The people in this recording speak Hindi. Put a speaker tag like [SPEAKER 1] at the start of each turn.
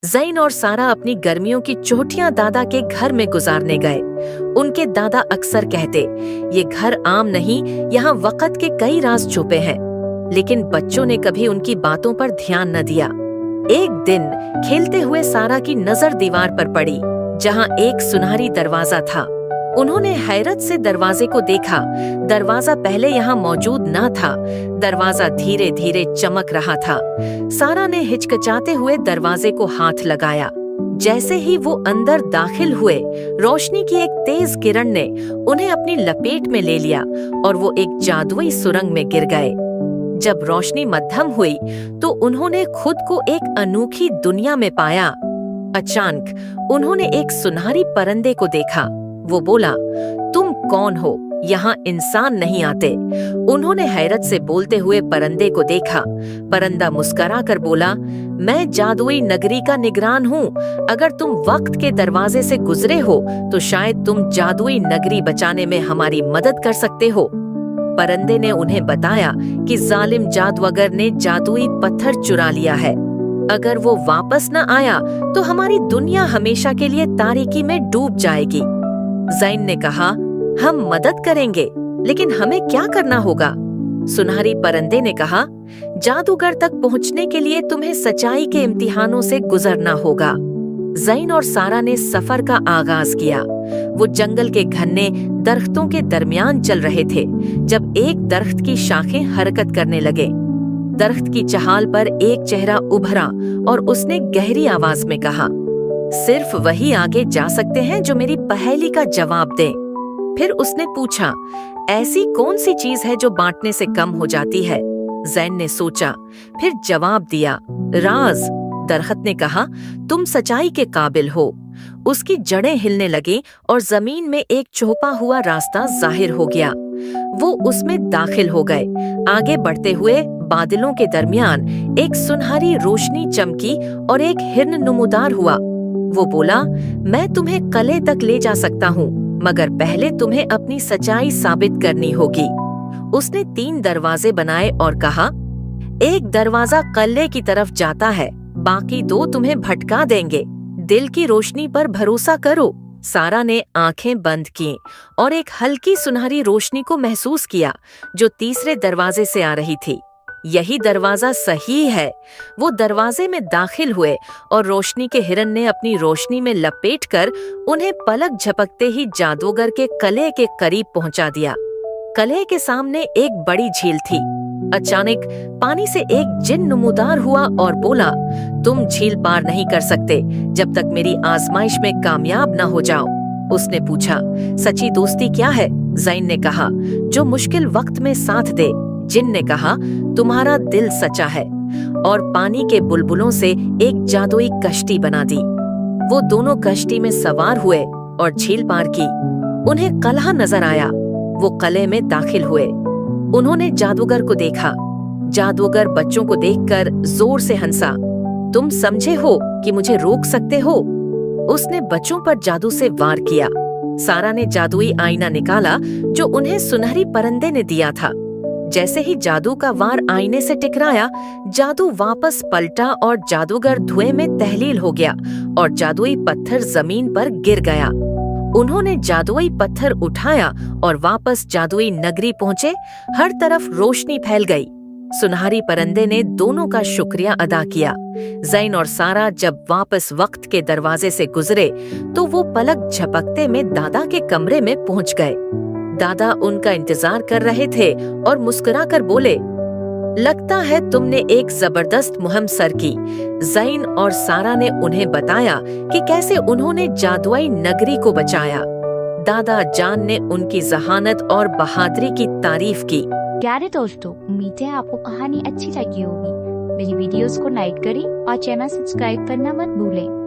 [SPEAKER 1] ज़ैन और सारा अपनी गर्मियों की छुट्टियां दादा के घर में गुजारने गए। उनके दादा अक्सर कहते, ये घर आम नहीं, यहाँ वक्त के कई राज छुपे हैं। लेकिन बच्चों ने कभी उनकी बातों पर ध्यान न दिया। एक दिन खेलते हुए सारा की नजर दीवार पर पड़ी, जहाँ एक सुनहरी दरवाजा था। उन्होंने हैरत से दरवाजे को देखा। दरवाजा पहले यहाँ मौजूद न था। दरवाजा धीरे धीरे चमक रहा था। सारा ने हिचकिचाते हुए दरवाजे को हाथ लगाया। जैसे ही वो अंदर दाखिल हुए, रोशनी की एक तेज किरण ने उन्हें अपनी लपेट में ले लिया और वो एक जादुई सुरंग में गिर गए। जब रोशनी मध्यम हुई तो उन्होंने खुद को एक अनोखी दुनिया में पाया। अचानक उन्होंने एक सुनहरी परिंदे को देखा। वो बोला, तुम कौन हो? यहाँ इंसान नहीं आते। उन्होंने हैरत से बोलते हुए परिंदे को देखा। परिंदा मुस्कुरा कर बोला, मैं जादुई नगरी का निगरान हूँ। अगर तुम वक्त के दरवाजे से गुजरे हो तो शायद तुम जादुई नगरी बचाने में हमारी मदद कर सकते हो। परिंदे ने उन्हें बताया कि जालिम जादूगर ने जादुई पत्थर चुरा लिया है। अगर वो वापस न आया तो हमारी दुनिया हमेशा के लिए तारीकी में डूब जाएगी। ज़ैन ने कहा, हम मदद करेंगे, लेकिन हमें क्या करना होगा? सुनहरी परिंदे ने कहा, जादूगर तक पहुंचने के लिए तुम्हें सच्चाई के इम्तिहानों से गुजरना होगा। ज़ैन और सारा ने सफर का आगाज किया। वो जंगल के घने दरख्तों के दरमियान चल रहे थे जब एक दरख्त की शाखें हरकत करने लगे। दरख्त की चहाल पर एक चेहरा उभरा और उसने गहरी आवाज में कहा, सिर्फ वही आगे जा सकते हैं जो मेरी पहेली का जवाब दें। फिर उसने पूछा, ऐसी कौन सी चीज है जो बांटने से कम हो जाती है? ज़ैन ने सोचा, फिर जवाब दिया, राज। दरख्त ने कहा, तुम सच्चाई के काबिल हो। उसकी जड़ें हिलने लगी और जमीन में एक छुपा हुआ रास्ता जाहिर हो गया। वो उसमें दाखिल हो गए। आगे बढ़ते हुए बादलों के दरमियान एक सुनहरी रोशनी चमकी और एक हिरन नमूदार हुआ। वो बोला, मैं तुम्हें कले तक ले जा सकता हूँ, मगर पहले तुम्हें अपनी सच्चाई साबित करनी होगी। उसने 3 दरवाजे बनाए और कहा, एक दरवाजा कले की तरफ जाता है, बाकी 2 तुम्हें भटका देंगे। दिल की रोशनी पर भरोसा करो। सारा ने आंखें बंद की और एक हल्की सुनहरी रोशनी को महसूस किया जो तीसरे दरवाजे से आ रही थी। यही दरवाजा सही है। वो दरवाजे में दाखिल हुए और रोशनी के हिरन ने अपनी रोशनी में लपेटकर उन्हें पलक झपकते ही जादूगर के कले के करीब पहुंचा दिया। कले के सामने एक बड़ी झील थी। अचानक पानी से एक जिन नमूदार हुआ और बोला, तुम झील पार नहीं कर सकते जब तक मेरी आजमाइश में कामयाब न हो जाओ। उसने पूछा, सच्ची दोस्ती क्या है? ज़ैन ने कहा, जो मुश्किल वक्त में साथ दे। जिन ने कहा, तुम्हारा दिल सच्चा है। और पानी के बुलबुलों से एक जादुई कश्ती बना दी। वो दोनों कश्ती में सवार हुए और झील पार की। उन्हें कलह नजर आया। वो कले में दाखिल हुए। उन्होंने जादूगर को देखा। जादूगर बच्चों को देखकर जोर से हंसा, तुम समझे हो कि मुझे रोक सकते हो? उसने बच्चों पर जादू से वार किया। सारा ने जादुई आईना निकाला जो उन्हें सुनहरी परिंदे ने दिया था। जैसे ही जादू का वार आईने से टकराया, जादू वापस पलटा और जादूगर धुएं में तहलील हो गया और जादुई पत्थर जमीन पर गिर गया। उन्होंने जादुई पत्थर उठाया और वापस जादुई नगरी पहुंचे। हर तरफ रोशनी फैल गई। सुनहरी परिंदे ने दोनों का शुक्रिया अदा किया। ज़ैन और सारा जब वापस वक्त के दरवाजे से गुजरे तो वो पलक झपकते में दादा के कमरे में पहुंच गए। दादा उनका इंतजार कर रहे थे और मुस्कुराकर बोले, लगता है तुमने एक जबरदस्त मुहिम सर की। ज़ैन और सारा ने उन्हें बताया कि कैसे उन्होंने जादुई नगरी को बचाया। दादा जान ने उनकी जहानत और बहादुरी की तारीफ की।
[SPEAKER 2] प्यारे दोस्तों, उम्मीद है आपको कहानी अच्छी लगी होगी। मेरी वीडियोस को लाइक करें और चैनल सब्सक्राइब करना मत भूलें।